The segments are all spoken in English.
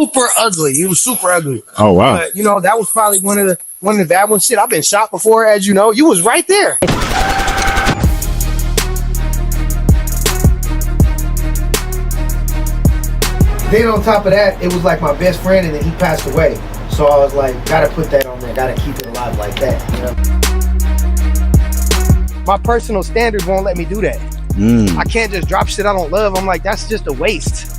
super ugly. He was super ugly. Oh wow. But that was probably one of the bad ones. Shit, I've been shot before, as you know. You was right there. Then on top of that, it was like my best friend, and then he passed away. So I was like, gotta put that on there, gotta keep it alive like that. My personal standards won't let me do that. I can't just drop shit I don't love. I'm like, that's just a waste.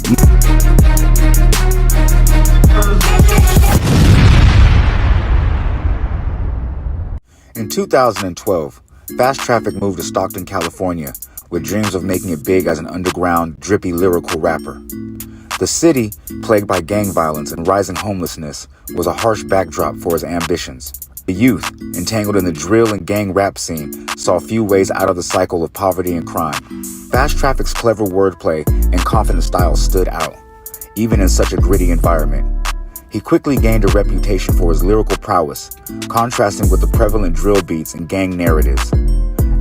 In 2012, Fast Traffic moved to Stockton, California, with dreams of making it big as an underground, drippy lyrical rapper. The city, plagued by gang violence and rising homelessness, was a harsh backdrop for his ambitions. The youth, entangled in the drill and gang rap scene, saw few ways out of the cycle of poverty and crime. Fast Traffic's clever wordplay and confident style stood out, even in such a gritty environment. He quickly gained a reputation for his lyrical prowess, contrasting with the prevalent drill beats and gang narratives.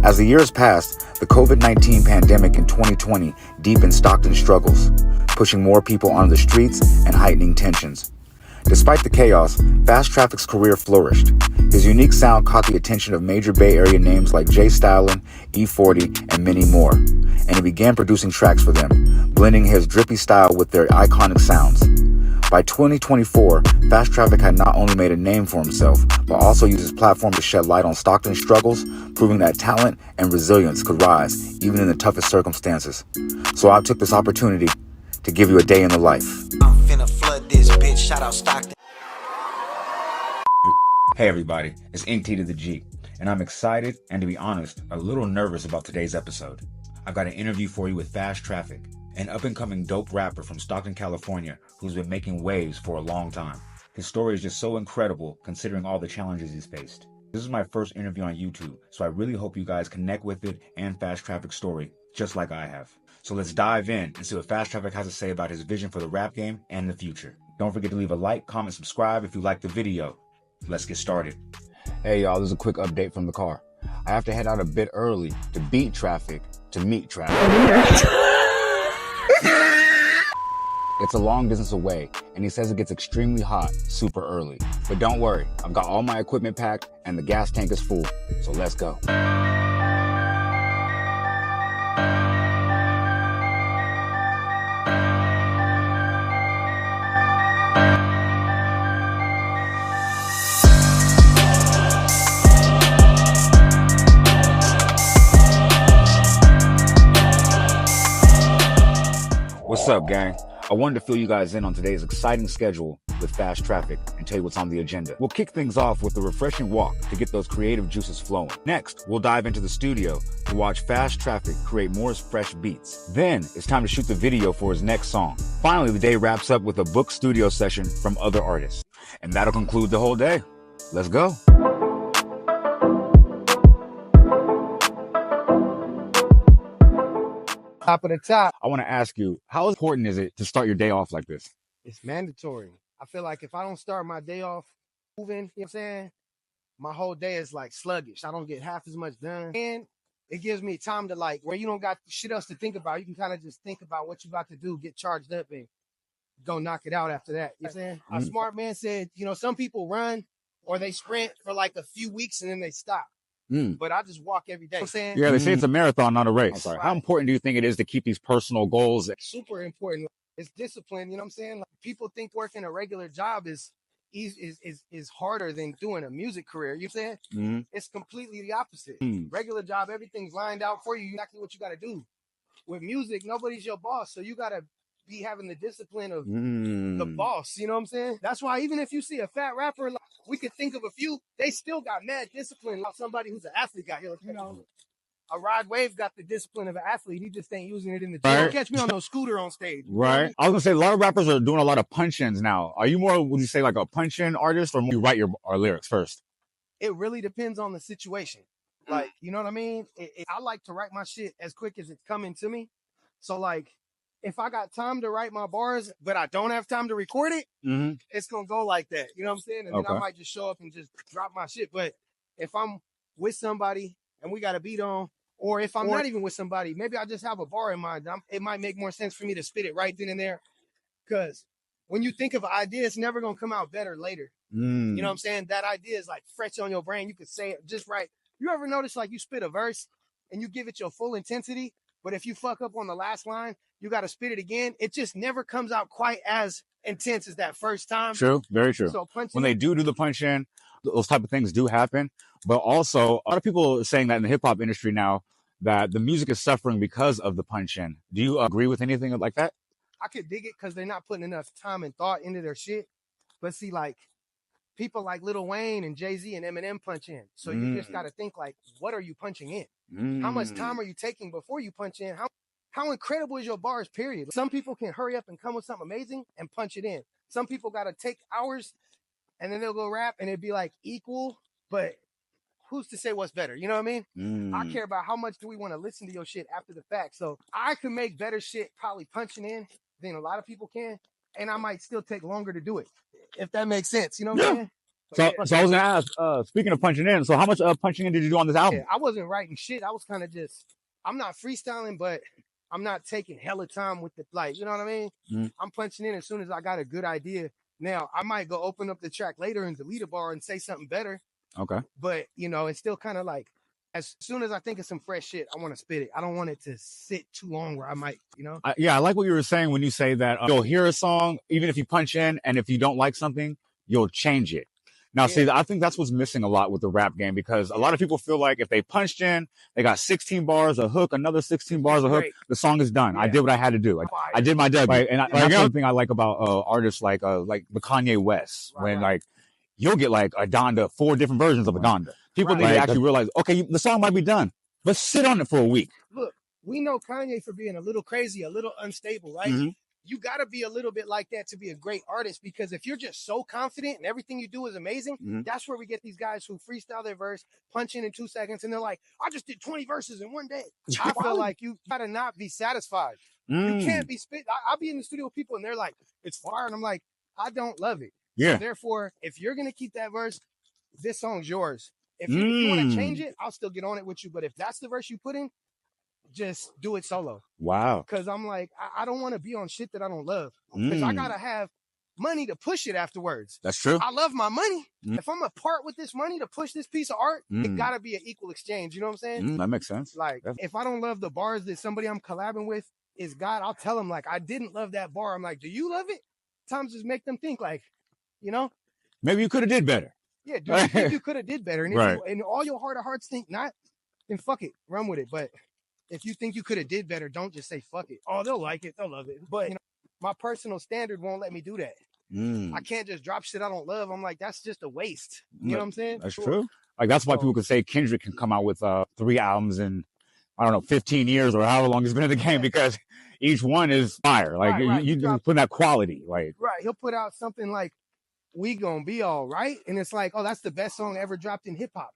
As the years passed, the COVID-19 pandemic in 2020 deepened Stockton's struggles, pushing more people onto the streets and heightening tensions. Despite the chaos, Fast Traffic's career flourished. His unique sound caught the attention of major Bay Area names like Jay Stalin, E40, and many more, and he began producing tracks for them, blending his drippy style with their iconic sounds. By 2024, Fast Traffic had not only made a name for himself, but also used his platform to shed light on Stockton's struggles, proving that talent and resilience could rise, even in the toughest circumstances. So I took this opportunity to give you a day in the life. I'm finna flood this bitch, shout out Stockton. Hey everybody, it's Ink T to the G, and I'm excited and, to be honest, a little nervous about today's episode. I've got an interview for you with Fast Traffic, an up-and-coming dope rapper from Stockton, California, who's been making waves for a long time. His story is just so incredible considering all the challenges he's faced. This is my first interview on YouTube, so I really hope you guys connect with it and Fast Traffic's story, just like I have. So let's dive in and see what Fast Traffic has to say about his vision for the rap game and the future. Don't forget to leave a like, comment, subscribe if you liked the video. Let's get started. Hey y'all, this is a quick update from the car. I have to head out a bit early to beat traffic to meet traffic. It's a long distance away, and he says it gets extremely hot super early. But don't worry, I've got all my equipment packed and the gas tank is full, so let's go. What's up, gang? I wanted to fill you guys in on today's exciting schedule with Fast Traffic and tell you what's on the agenda. We'll kick things off with a refreshing walk to get those creative juices flowing. Next, we'll dive into the studio to watch Fast Traffic create more fresh beats. Then, it's time to shoot the video for his next song. Finally, the day wraps up with a booked studio session from other artists. And that'll conclude the whole day. Let's go. Top of the top. I want to ask you, how important is it to start your day off like this? It's mandatory. I feel like if I don't start my day off moving, you know what I'm saying? My whole day is like sluggish. I don't get half as much done. And it gives me time to where you don't got shit else to think about. You can kind of just think about what you about to do, get charged up, and go knock it out after that. You know what I'm saying? A smart man said, some people run or they sprint for like a few weeks and then they stop. But I just walk every day. You know what I'm saying? Yeah, they say it's a marathon, not a race. Right. How important do you think it is to keep these personal goals? Super important. It's discipline. You know what I'm saying? People think working a regular job is harder than doing a music career. You know what I'm saying? It's completely the opposite. Regular job, everything's lined out for you. Exactly what you got to do. With music, nobody's your boss, so you got to be having the discipline of the boss. You know what I'm saying? That's why even if you see a fat rapper, we could think of a few, they still got mad discipline. Like somebody who's an athlete got here. A Rod Wave got the discipline of an athlete. He just ain't using it in the gym. Right. Catch me on no scooter on stage. Right. I was gonna say a lot of rappers are doing a lot of punch-ins now. Are you more, would you say, like a punch-in artist, or you write our lyrics first? It really depends on the situation. You know what I mean? I like to write my shit as quick as it's coming to me. So if I got time to write my bars, but I don't have time to record it, it's going to go like that. You know what I'm saying? And then I might just show up and just drop my shit. But if I'm with somebody and we got a beat on, or if I'm not even with somebody, maybe I just have a bar in mind. It might make more sense for me to spit it right then and there. Because when you think of an idea, it's never gonna come out better later. You know what I'm saying? That idea is like fresh on your brain. You could say it just right. You ever notice like you spit a verse and you give it your full intensity, but if you fuck up on the last line, you got to spit it again. It just never comes out quite as intense as that first time. True, very true. So when they do the punch in, those type of things do happen. But also, a lot of people are saying that in the hip hop industry now that the music is suffering because of the punch in. Do you agree with anything like that? I could dig it because they're not putting enough time and thought into their shit. But see, like people like Lil Wayne and Jay-Z and Eminem punch in. So you just got to think like, what are you punching in? How much time are you taking before you punch in? How incredible is your bars, period? Some people can hurry up and come with something amazing and punch it in. Some people got to take hours and then they'll go rap and it'd be like equal, but who's to say what's better? You know what I mean? I care about how much do we want to listen to your shit after the fact. So I can make better shit probably punching in than a lot of people can. And I might still take longer to do it, if that makes sense. You know what I'm saying? So I was going to ask, speaking of punching in, so how much punching in did you do on this album? Yeah, I wasn't writing shit. I was kind of just, I'm not freestyling, but I'm not taking hella time with the, like, you know what I mean? I'm punching in as soon as I got a good idea. Now, I might go open up the track later and delete a bar and say something better. Okay. But, you know, it's still kind of like, as soon as I think of some fresh shit, I want to spit it. I don't want it to sit too long where I might, you know? I like what you were saying when you say that you'll hear a song, even if you punch in, and if you don't like something, you'll change it. Now, see, I think that's what's missing a lot with the rap game, because a lot of people feel like if they punched in, they got 16 bars, a hook, another 16 bars, a hook, the song is done. I did what I had to do. Like, I did my debut. Right? And that's one thing I like about artists like the Kanye West, when like you'll get like a Donda, 4 different versions of a Donda. People need to actually realize, okay, the song might be done, but sit on it for a week. Look, we know Kanye for being a little crazy, a little unstable, right? You got to be a little bit like that to be a great artist, because if you're just so confident and everything you do is amazing, that's where we get these guys who freestyle their verse, punch in 2 seconds, and they're like, I just did 20 verses in one day. I feel like you got to not be satisfied. You can't be spit. I'll be in the studio with people and they're like, it's fire. And I'm like, I don't love it. Yeah. So therefore, if you're going to keep that verse, this song's yours. If you want to change it, I'll still get on it with you. But if that's the verse you put in, just do it solo. Wow. Because I'm like, I don't want to be on shit that I don't love. Because I got to have money to push it afterwards. That's true. I love my money. If I'm going to part with this money to push this piece of art, it got to be an equal exchange. You know what I'm saying? That makes sense. Like, if I don't love the bars that somebody I'm collabing with is God, I'll tell them, like, I didn't love that bar. I'm like, do you love it? Times just make them think, like, you know? Maybe you could have did better. Yeah, do you think you could have did better? And if you, and all your heart of hearts think not, then fuck it, run with it. But if you think you could have did better, don't just say fuck it. Oh, they'll like it, they'll love it. But you know, my personal standard won't let me do that. I can't just drop shit I don't love. I'm like, that's just a waste. You know what I'm saying? That's true. Like, that's why people could say Kendrick can come out with 3 albums in, I don't know, 15 years or however long he's been in the game, because each one is fire. Like, you put that quality. Like, he'll put out something like We Gonna Be All Right, and it's like, oh, that's the best song ever dropped in hip hop.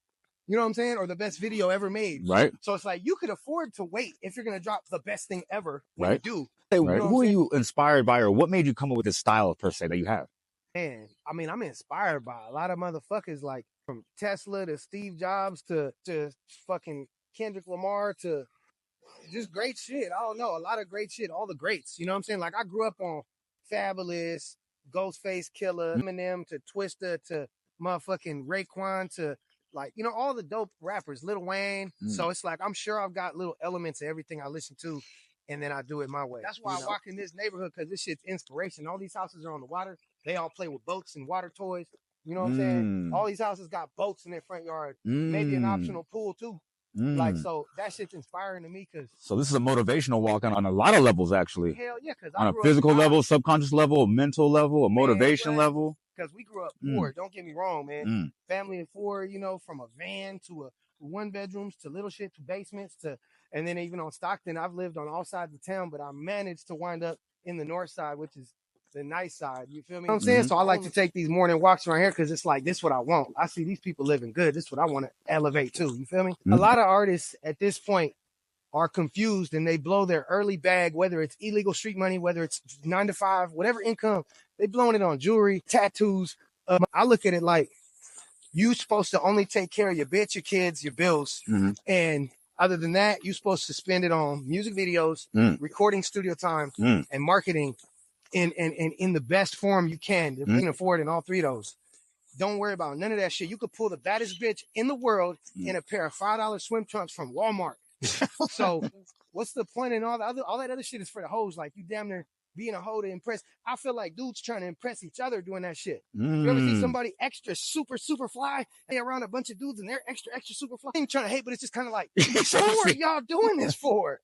You know what I'm saying? Or the best video ever made. Right. So it's like, you could afford to wait if you're going to drop the best thing ever when you do. Hey, who are you inspired by, or what made you come up with this style per se that you have? Man, I mean, I'm inspired by a lot of motherfuckers, like from Tesla to Steve Jobs to fucking Kendrick Lamar to just great shit. I don't know. A lot of great shit. All the greats. You know what I'm saying? Like, I grew up on Fabulous, Ghostface Killer, Eminem to Twista to motherfucking Raekwon to, like, you know, all the dope rappers, Lil Wayne. So it's like, I'm sure I've got little elements of everything I listen to, and then I do it my way. That's why I walk in this neighborhood, because this shit's inspiration. All these houses are on the water. They all play with boats and water toys. You know what I'm saying? All these houses got boats in their front yard. Maybe an optional pool too. Like, so that shit's inspiring to me. So this is a motivational walk on a lot of levels, actually. Hell yeah. Cause on a physical level, subconscious level, a mental level, a motivation level. Because we grew up poor. Don't get me wrong, man. Family of 4, you know, from a van to a 1 bedrooms to little shit to basements to, and then even on Stockton, I've lived on all sides of town, but I managed to wind up in the north side, which is the nice side. You feel me? You know what I'm saying? So I like to take these morning walks around here because it's like, this is what I want. I see these people living good. This is what I want to elevate too. You feel me? A lot of artists at this point are confused and they blow their early bag, whether it's illegal street money, whether it's 9 to 5, whatever income, they blowing it on jewelry, tattoos. I look at it like, you supposed to only take care of your bitch, your kids, your bills. And other than that, you're supposed to spend it on music videos, recording studio time, and marketing. and in the best form you can. You can afford in all three of those. Don't worry about none of that shit. You could pull the baddest bitch in the world in a pair of $5 swim trunks from Walmart. So what's the point in all that other shit is for the hoes? Like, you damn near being a hoe to impress. I feel like dudes trying to impress each other doing that shit. You ever see somebody extra super fly, they around a bunch of dudes and they're extra super fly? I'm trying to hate, but it's just kind of like, what are y'all doing this for?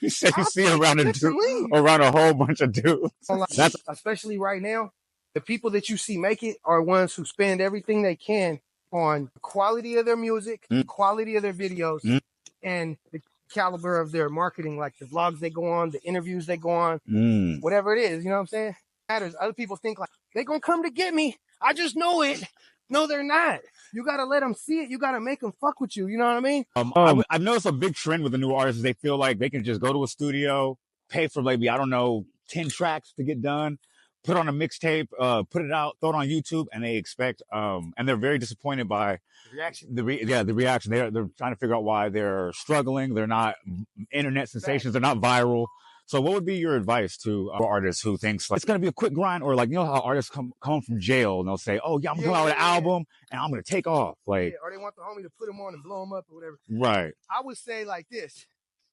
You said you see around a whole bunch of dudes. That's especially right now. The people that you see make it are ones who spend everything they can on the quality of their music, quality of their videos, and the caliber of their marketing, like the vlogs they go on, the interviews they go on, whatever it is, you know what I'm saying? Matters. Other people think like, they're going to come to get me. I just know it. No, they're not. You got to let them see it. You got to make them fuck with you. You know what I mean? I've noticed a big trend with the new artists. They feel like they can just go to a studio, pay for maybe, 10 tracks to get done, put on a mixtape, put it out, throw it on YouTube, and they expect, and they're very disappointed by the reaction. They're trying to figure out why they're struggling. They're not internet sensations. They're not viral. So what would be your advice to artists who thinks like it's going to be a quick grind, or like, how artists come from jail and they'll say, oh yeah, I'm going to come out with an album and I'm going to take off. Like, or they want the homie to put them on and blow them up or whatever. Right. I would say like this,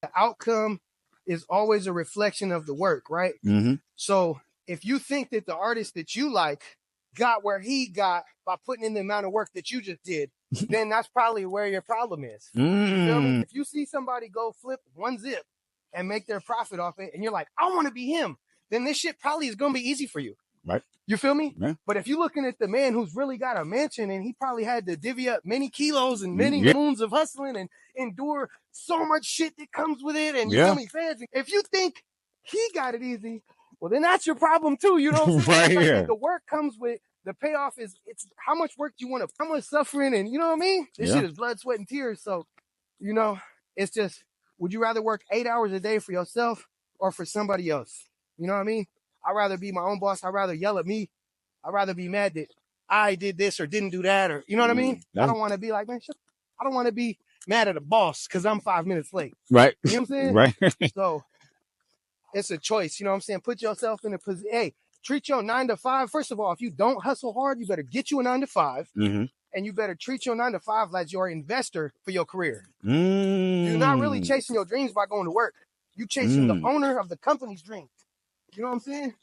the outcome is always a reflection of the work, right? So if you think that the artist that you like got where he got by putting in the amount of work that you just did, then that's probably where your problem is. You feel me? If you see somebody go flip one zip and make their profit off it, and you're like, I want to be him, then this shit probably is going to be easy for you. Right. You feel me? Yeah. But if you're looking at the man who's really got a mansion and he probably had to divvy up many kilos and many moons of hustling and endure so much shit that comes with it, and you feel me, fans, if you think he got it easy, well, then that's your problem too. You know what I'm saying? Right. Like, the work comes with the payoff. It's how much work do you want to, how much suffering, and you know what I mean? This shit is blood, sweat, and tears. So, it's just, would you rather work 8 hours a day for yourself or for somebody else? You know what I mean? I'd rather be my own boss. I'd rather yell at me. I'd rather be mad that I did this or didn't do that, or, you know what I mean? I don't want to be like, man, I don't want to be mad at a boss because I'm 5 minutes late. Right. You know what I'm saying? Right. So it's a choice. You know what I'm saying? Put yourself in a position. Hey, treat your 9 to 5. First of all, if you don't hustle hard, you better get you a 9 to 5. And you better treat your 9 to 5 like your investor for your career. You're not really chasing your dreams by going to work. You chasing the owner of the company's dreams. You know what I'm saying?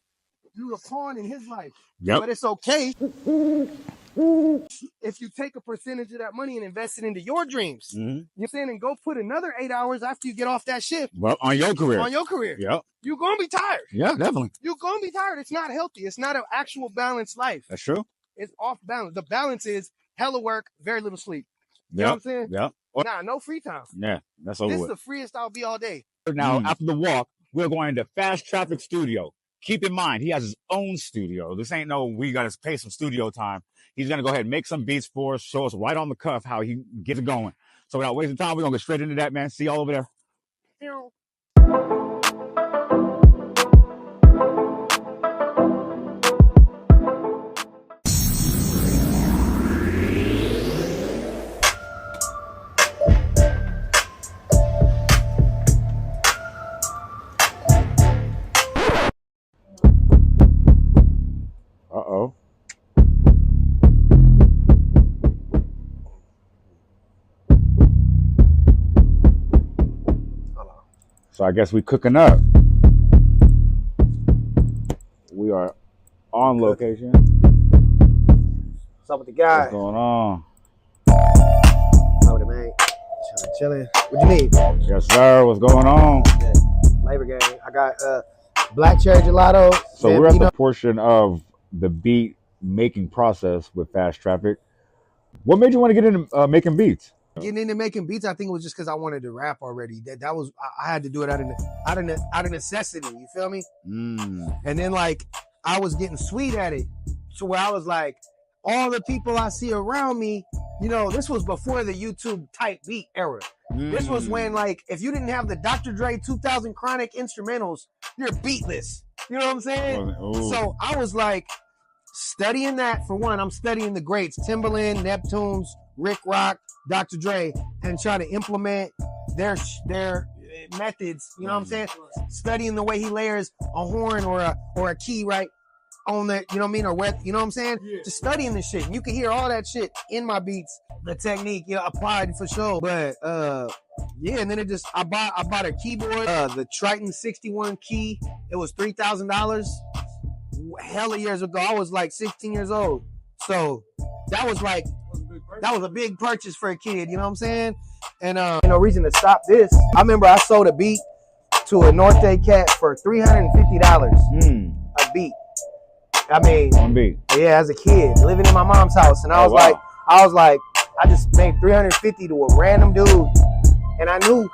You're a pawn in his life. Yep. But it's okay if you take a percentage of that money and invest it into your dreams. You know what I'm saying? And go put another 8 hours after you get off that shift. Well, on your career. On your career. Yep. You're going to be tired. Yeah, definitely. You're going to be tired. It's not healthy. It's not an actual balanced life. That's true. It's off balance. The balance is hella work, very little sleep. You know what I'm saying? Yeah. Nah, no free time. Yeah, that's over. This with. is the freest I'll be all day. Now, after the walk, we're going to Fast Traffic Studio. Keep in mind, he has his own studio. This ain't no, we got to pay some studio time. He's going to go ahead and make some beats for us, show us right on the cuff how he gets it going. So without wasting time, we're going to get straight into that, man. See y'all over there. Uh-oh. So I guess we cooking up. We are on location. What's up with the guy? What's going on? Oh, the man. Chilling. What you need? Yes, sir. What's going on? Labor Gang. I got black cherry gelato. So we're at the portion of the beat making process with Fast Traffic. What made you want to get into making beats? Getting into making beats, I think it was just because I wanted to rap already. That was, I had to do it out of necessity. You feel me? And then like I was getting sweet at it, to where I was like, all the people I see around me, this was before the YouTube type beat era. This was when, like, if you didn't have the Dr. Dre 2000 Chronic instrumentals, you're beatless. You know what I'm saying? So I was like studying that. For one, I'm studying the greats, Timbaland, Neptunes, Rick Rock, Dr. Dre, and try to implement their methods. You know what I'm saying? Studying the way he layers a horn or a key right on the, you know what I mean, or where, you know what I'm saying? Yeah. Just studying this shit. And you can hear all that shit in my beats. The technique, applied for sure. But yeah, and then I bought a keyboard, the Triton 61 key. It was $3,000. Hella years ago. I was like 16 years old. So that was a big purchase for a kid, you know what I'm saying? And no reason to stop this. I remember I sold a beat to a Norte cat for $350 a beat. I mean, one beat. Yeah, as a kid, living in my mom's house, and I was like, I just made $350 to a random dude, and I knew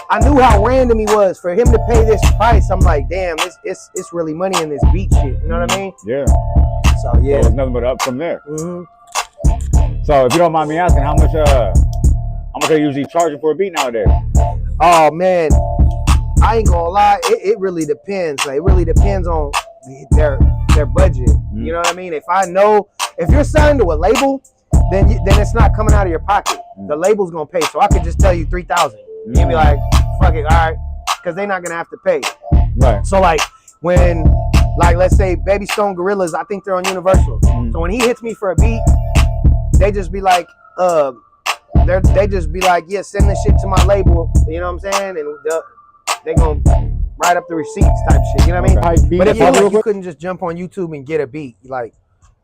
how random he was for him to pay this price. I'm like, damn, it's really money in this beat shit. You know what I mean? Yeah. So yeah, there's nothing but up from there. So if you don't mind me asking, how much are you usually charging for a beat nowadays? Oh man, I ain't gonna lie, it really depends. Like, it really depends on their budget. You know what I mean? If you're signed to a label, then it's not coming out of your pocket. The label's gonna pay. So I could just tell you $3,000. You'd be like, fuck it, all right, because they're not gonna have to pay. Right. So like when, like, let's say Baby Stone Gorillas, I think they're on Universal. So when he hits me for a beat, they just be like, they just be like, yeah, send this shit to my label. You know what I'm saying? And they gonna write up the receipts type shit. You know what I mean? But if you couldn't just jump on YouTube and get a beat, like,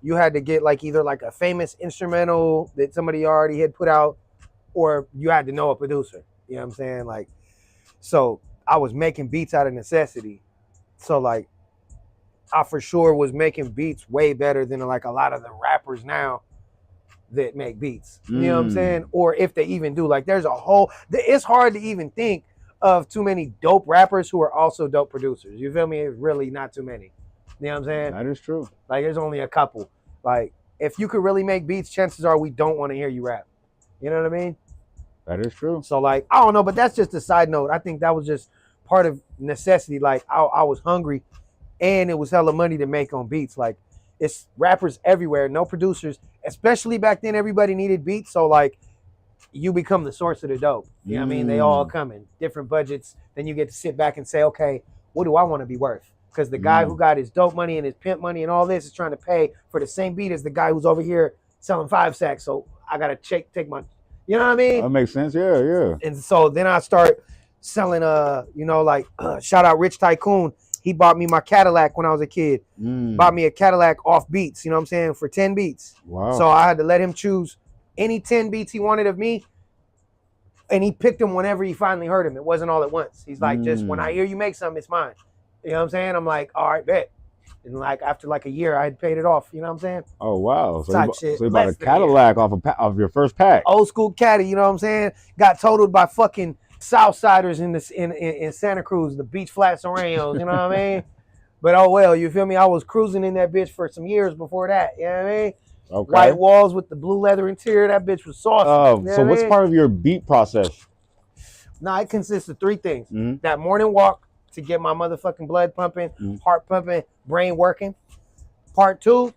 you had to get like either like a famous instrumental that somebody already had put out, or you had to know a producer. You know what I'm saying? Like, so I was making beats out of necessity. So like, I for sure was making beats way better than like a lot of the rappers now that make beats. You know what I'm saying? Or if they even do. Like, it's hard to even think of too many dope rappers who are also dope producers. You feel me? It's really not too many. You know what I'm saying? That is true. Like, there's only a couple. Like, if you could really make beats, chances are we don't want to hear you rap. You know what I mean? That is true. So like, I don't know, but that's just a side note. I think that was just part of necessity. Like, I was hungry, and it was hella money to make on beats. Like, it's rappers everywhere, no producers. Especially back then, everybody needed beats. So like, you become the source of the dope. You know what I mean? They all come in different budgets. Then you get to sit back and say, okay, what do I want to be worth? Because the guy who got his dope money and his pimp money and all this is trying to pay for the same beat as the guy who's over here selling 5 sacks. So I got to take my, you know what I mean? That makes sense. Yeah. And so then I start selling, shout out Rich Tycoon. He bought me my Cadillac when I was a kid. Bought me a Cadillac off beats, you know what I'm saying, for 10 beats. Wow. So I had to let him choose any 10 beats he wanted of me. And he picked them whenever he finally heard them. It wasn't all at once. He's like, just when I hear you make something, it's mine. You know what I'm saying? I'm like, all right, bet. And like, after like a year, I had paid it off. You know what I'm saying? Oh, wow. So you bought a Cadillac off your first pack. Old school caddy, you know what I'm saying? Got totaled by fucking Southsiders in Santa Cruz, the beach flats Oreos, you know what I mean? But oh well, you feel me? I was cruising in that bitch for some years before that, you know what I mean? Okay. White walls with the blue leather interior, that bitch was saucy. You know so what's part of your beat process? Nah, it consists of 3 things. That morning walk to get my motherfucking blood pumping, heart pumping, brain working. Part 2,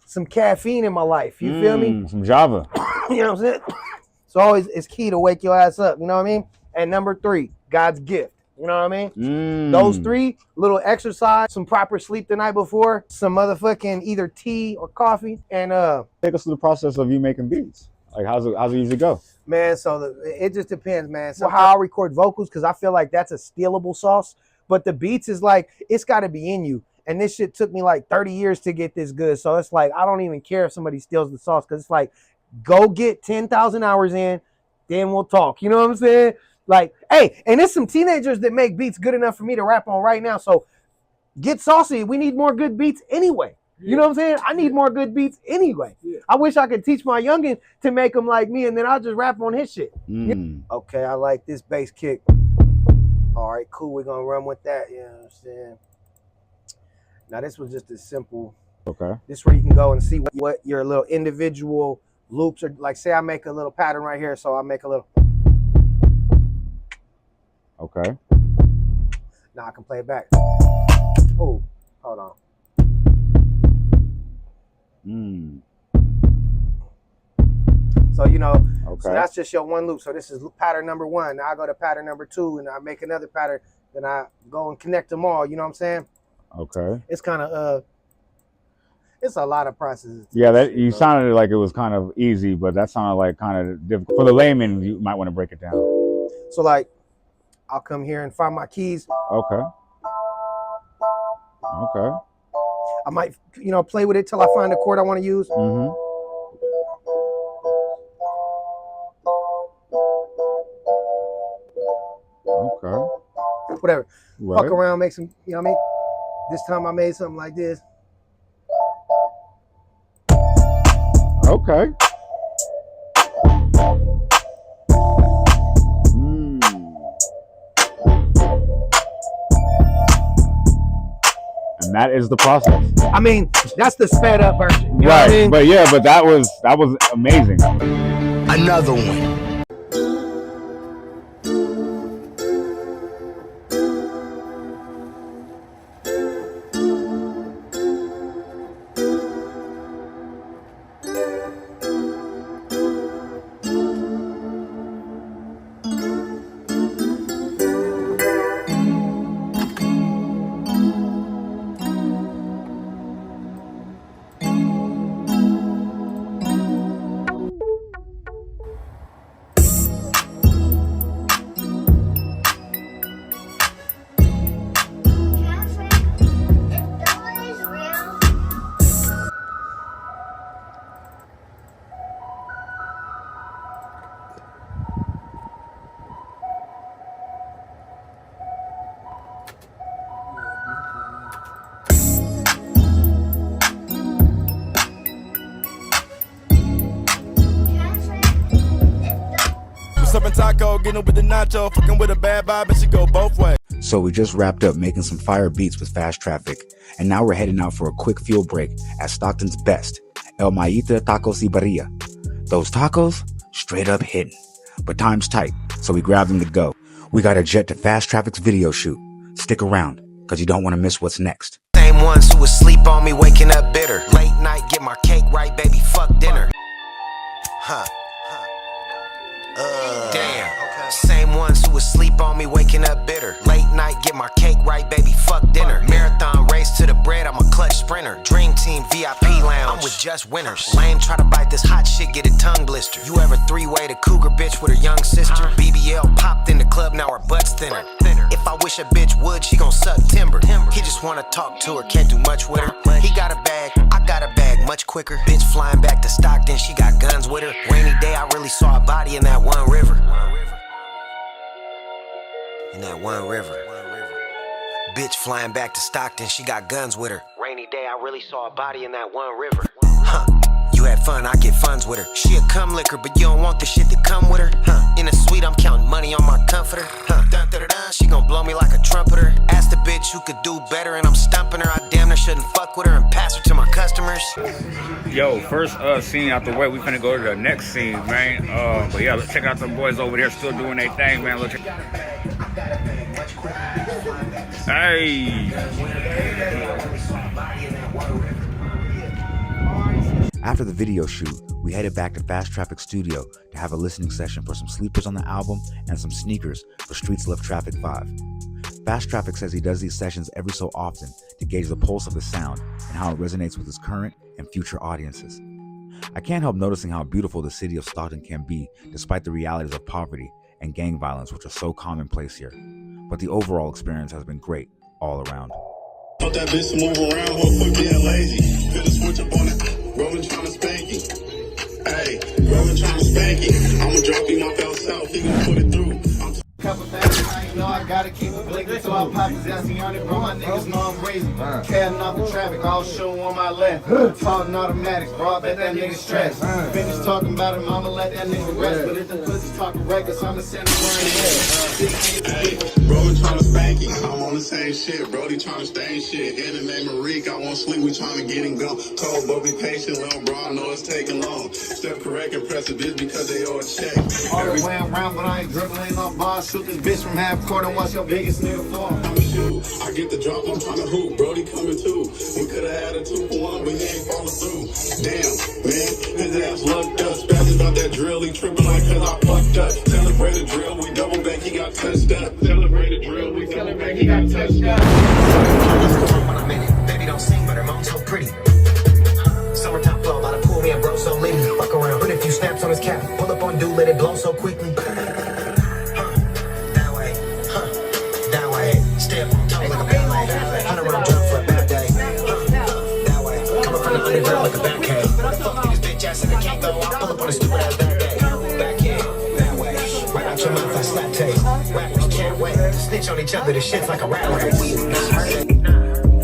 some caffeine in my life, you feel me? Some Java. You know what I'm saying? So always it's key to wake your ass up, you know what I mean? And number 3, God's gift. You know what I mean? Those 3, little exercise, some proper sleep the night before, some motherfucking either tea or coffee, and take us through the process of you making beats. Like, how's it usually go? Man, so it just depends, man. So how I record vocals, because I feel like that's a stealable sauce, but the beats is like, it's got to be in you. And this shit took me like 30 years to get this good. So it's like, I don't even care if somebody steals the sauce, because it's like, go get 10,000 hours in, then we'll talk. You know what I'm saying? Like, hey, and there's some teenagers that make beats good enough for me to rap on right now. So get saucy. We need more good beats anyway. You know what I'm saying? I need more good beats anyway. I wish I could teach my youngin to make them like me, and then I'll just rap on his shit. Okay, I like this bass kick. All right, cool. We're going to run with that. You know what I'm saying? Now, this was just a simple. Okay. This is where you can go and see what your little individual loops are. Like, say I make a little pattern right here, so I make a little. Okay. Now I can play it back. Oh, hold on. So, you know, Okay. So that's just your one loop. So this is pattern number 1. Now I go to pattern number 2, and I make another pattern. Then I go and connect them all. You know what I'm saying? Okay. It's kind of it's a lot of processes. Yeah, that you sounded like it was kind of easy, but that sounded like kind of difficult. For the layman, you might want to break it down. So like, I'll come here and find my keys. Okay. Okay. I might, play with it till I find the chord I want to use. Mm-hmm. Okay. Whatever. Right. Fuck around, make some, you know what I mean? This time I made something like this. Okay. And that is the process. I mean, that's the sped up version. You know right. what I mean? But yeah, but that was amazing. Another one. Taco, getting with the nacho, fucking with a bad vibe, and she go both ways. So we just wrapped up making some fire beats with Fast Traffic, and now we're heading out for a quick fuel break at Stockton's best, El Maíta Tacos y Barilla. Those tacos, straight up hidden, but time's tight, so we grabbed them to go. We got a jet to Fast Traffic's video shoot. Stick around, cause you don't want to miss what's next. Same ones who asleep on me, waking up bitter. Late night, get my cake right, baby, fuck dinner. Huh. Damn. Same ones who asleep on me, waking up bitter. Late night, get my cake right, baby, fuck dinner. Marathon race to the bread, I'm a clutch sprinter. Dream team VIP lounge, I'm with just winners. Lame try to bite this hot shit, get a tongue blister. You ever three-way the cougar bitch with her young sister? BBL popped in the club, now her butt's thinner. If I wish a bitch would, she gon' suck timber. He just wanna talk to her, can't do much with her. He got a bag, I got a bag, much quicker. Bitch flying back to Stockton, she got guns with her. Rainy day, I really saw a body in that one river. In that one river. Bitch flying back to Stockton, she got guns with her. Rainy day, I really saw a body in that one river. Huh. You had fun, I get funds with her. She a cum liquor, but you don't want the shit that come with her. Huh. In the suite, I'm counting money on my comforter. Huh. Dun, dun, dun, dun. She gon' blow me like a trumpeter. Ask the bitch who could do better, and I'm stumping her. I damn near shouldn't fuck with her and pass her to my customers. Yo, first scene out the way. We finna go to the next scene, man. But yeah, let's check out some boys over there still doing their thing, man. Let's check. Hey. After the video shoot, we headed back to Fast Traffic Studio to have a listening session for some sleepers on the album and some sneakers for Streets Love Traffic 5. Fast Traffic says he does these sessions every so often to gauge the pulse of the sound and how it resonates with his current and future audiences. I can't help noticing how beautiful the city of Stockton can be despite the realities of poverty and gang violence, which are so commonplace here. But the overall experience has been great all around. Told that bitch to move around, her foot getting lazy. Feel the switch up on it. Rollin' tryna spank you. Hey, rollin' tryna spank you. I'ma drop him off out south, he gon' put it through. Couple things I know I gotta keep it blinking, so I pop his ass on it, bro. My niggas know I'm crazy. Catting off the traffic, all show on my left. Talking automatics, bro. I bet that nigga stressed. Finish talking about it, mama, let that nigga rest. But if the pussy talking records, I'ma send him where Hey, rollin' tryna spank you. I'm on the same shit, Brody tryna stain shit. In the name of Reek, I won't sleep, we tryna get him gone. Cold, but be patient, little bro, I know it's taking long. Step correct and press a bitch because they all check. all the way around, but I ain't dribbling no boss. Shoot this bitch from half court and watch your biggest nigga fall. I'm a shoot, I get the drop, I'm tryna hoop. Brody coming too. We coulda had a 2-for-1, but he ain't falling through. Damn, man, his ass lucked up. Spazzing about that drill, he tripping like Summertime flow, about to pull me and bro, so leave me. Fuck around, put a few snaps on his cap. Pull up on dude, let it blow so quickly. That way, that way. Step on toes like a ballet. 100 round drum for a bad day. That way, coming from the underground like a back cave. Fuck niggas, bitch ass, and I can't go. I'll pull up on a stupid ass bad day. Back in, that way. Right out your mouth like slap tape. Rappers can't wait to snitch on each other. This shit's like a rat race. We is not hurting.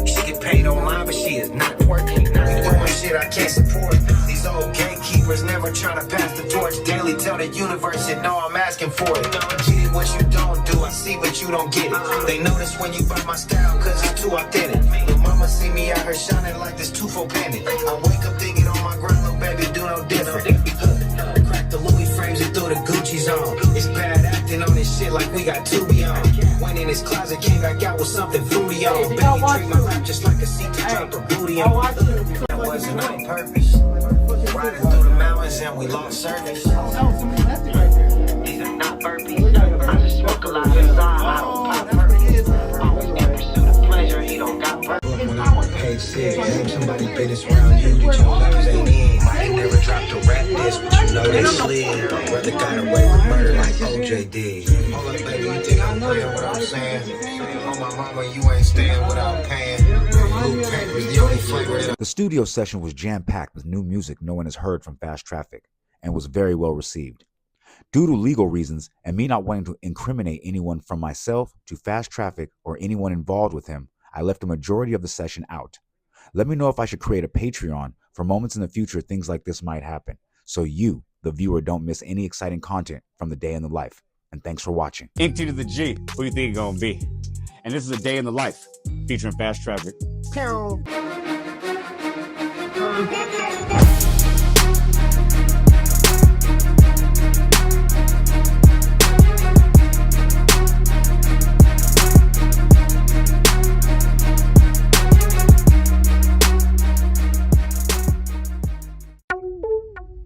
She get paid online, but she is not working. Doing shit I can't support. These old gatekeepers never trying to pass the torch. Daily tell the universe you know I'm asking for it. Get it what you don't do, I see but you don't get it. They notice when you buy my style cause it's too authentic. Your mama see me out here shining like this two-fold bandit. I wake up thinking on my grind, little baby, do no different. Crack the Louis frames and throw the Gucci's on. It's bad acting on this shit like we got Tubi on. Went in his closet, came back out with something fruity on. Baby, treat my rap just like a seat to drop a booty on. That wasn't on purpose. Riding through the mountains and we lost service. These are not burpees. I just smoke a lot inside. I don't pop burpees. Always in pursuit of pleasure. He don't got burpees. When I'm on page 6, name somebody business around you that your niggas ain't in. I ain't never dropped a rap diss, but you know they slid. Brother got away with murder like OJ did. Hold up, baby, you think I'm playing what I'm saying? On my mama, you ain't staying without paying. Blue paper's the only flavor that The studio session was jam-packed with new music no one has heard from Fast Traffic and was very well received. Due to legal reasons and me not wanting to incriminate anyone from myself to Fast Traffic or anyone involved with him, I left the majority of the session out. Let me know if I should create a Patreon for moments in the future things like this might happen, so you, the viewer, don't miss any exciting content from the day in the life. And thanks for watching. Empty to the G. Who you think it's gonna be? And this is a day in the life featuring Fast Traffic. Pew.